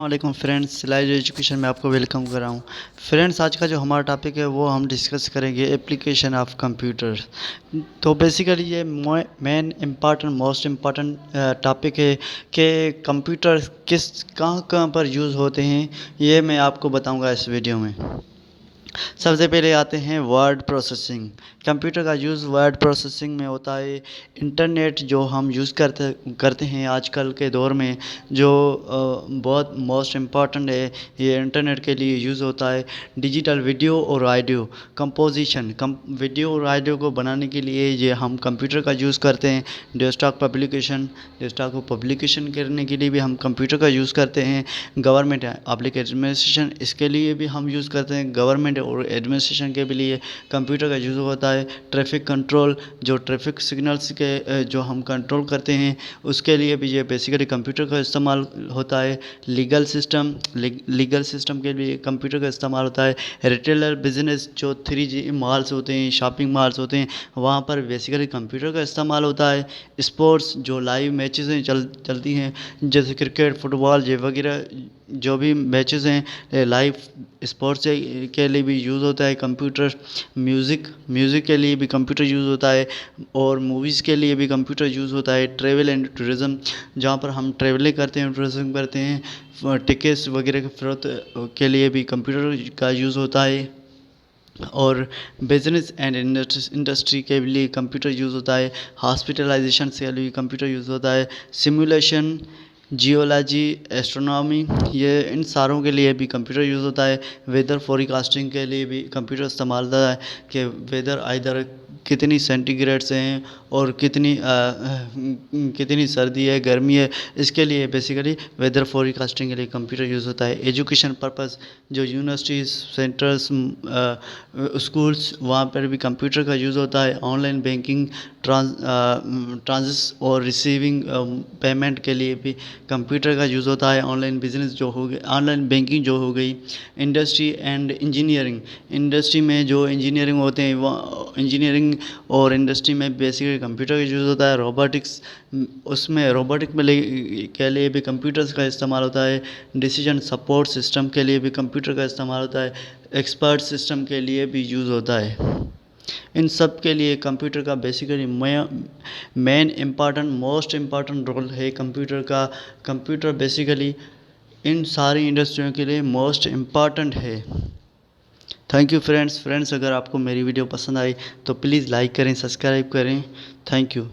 वालेकुम फ्रेंड्स, सिलाई एजुकेशन में आपको वेलकम कर रहा हूँ। फ्रेंड्स, आज का जो हमारा टॉपिक है वो हम डिस्कस करेंगे एप्लीकेशन ऑफ कंप्यूटर। तो बेसिकली ये main important most important topic है कि कंप्यूटर किस कहाँ कहाँ पर यूज़ होते हैं, ये मैं आपको बताऊंगा इस वीडियो में। सबसे पहले आते हैं वर्ड प्रोसेसिंग। कंप्यूटर का यूज़ वर्ड प्रोसेसिंग में होता है। इंटरनेट जो हम यूज़ करते हैं आजकल के दौर में, जो बहुत मोस्ट इम्पॉर्टेंट है, ये इंटरनेट के लिए यूज़ होता है। डिजिटल वीडियो और ऑडियो कंपोजिशन, वीडियो और ऑडियो को बनाने के लिए ये हम कंप्यूटर का यूज़ करते हैं। डेस्कटॉप को पब्लिकेशन करने के लिए भी हम कंप्यूटर का यूज़ करते हैं। गवर्नमेंट पब्लिक एडमिनिस्ट्रेशन, इसके लिए भी हम यूज़ करते हैं। गवर्नमेंट और एडमिनिस्ट्रेशन के भी लिए कंप्यूटर का यूज़ होता है। ट्रैफिक कंट्रोल, जो ट्रैफिक सिग्नल्स के जो हम कंट्रोल करते हैं, उसके लिए भी ये बेसिकली कंप्यूटर का इस्तेमाल होता है। लीगल सिस्टम के लिए कंप्यूटर का इस्तेमाल होता है। रिटेलर बिजनेस, जो 3G मॉल्स होते हैं, शॉपिंग मॉल्स होते हैं, वहाँ पर बेसिकली कंप्यूटर का इस्तेमाल होता है। स्पोर्ट्स, जो लाइव मैचेस हैं चलती हैं, जैसे क्रिकेट, फुटबॉल, ये वगैरह जो भी मैचेस हैं लाइव स्पोर्ट्स के लिए भी यूज़ होता है कंप्यूटर। म्यूज़िक के लिए भी कंप्यूटर यूज़ होता है, और मूवीज़ के लिए भी कंप्यूटर यूज़ होता है। ट्रैवल एंड टूरिज़्म, जहाँ पर हम ट्रैवलिंग करते हैं, टूरिज़्म करते हैं, टिकट्स वगैरह के फरोख्त के लिए भी कंप्यूटर का यूज़ होता है। और बिजनेस एंड इंडस्ट्री के लिए कंप्यूटर यूज़ होता है। हॉस्पिटलाइजेशन के लिए कंप्यूटर यूज़ होता है। सिमुलेशन, जियोलॉजी, एस्ट्रोनॉमी, ये इन सारों के लिए भी कंप्यूटर यूज़ होता है। वेदर फोरकास्टिंग के लिए भी कंप्यूटर इस्तेमाल होता है कि वेदर इधर कितनी सेंटीग्रेड से हैं और कितनी सर्दी है, गर्मी है, इसके लिए बेसिकली वेदर फोरकास्टिंग के लिए कंप्यूटर यूज़ होता है। एजुकेशन पर्पस, जो यूनिवर्सिटीज़, सेंटर्स, स्कूल्स, वहाँ पर भी कंप्यूटर का यूज़ होता है। ऑनलाइन बैंकिंग, ट्रांजिस और रिसीविंग पेमेंट के लिए भी कंप्यूटर का यूज़ होता है। ऑनलाइन बिजनेस जो हो गया, ऑनलाइन बैंकिंग जो हो गई। इंडस्ट्री एंड इंजीनियरिंग, इंडस्ट्री में जो इंजीनियरिंग होते हैं, वो इंजीनियरिंग और इंडस्ट्री में बेसिकली कंप्यूटर का यूज़ होता है। रोबोटिक्स, उसमें रोबोटिक में के लिए भी कंप्यूटर्स का इस्तेमाल होता है। डिसीजन सपोर्ट सिस्टम के लिए भी कंप्यूटर का इस्तेमाल होता है। एक्सपर्ट सिस्टम के लिए भी यूज़ होता है। इन सब के लिए कंप्यूटर का basically main important most important role है कंप्यूटर का। कंप्यूटर बेसिकली इन सारी इंडस्ट्रियों के लिए मोस्ट इम्पॉर्टेंट है। थैंक यू फ्रेंड्स, अगर आपको मेरी वीडियो पसंद आई तो प्लीज़ लाइक करें, सब्सक्राइब करें। Thank you.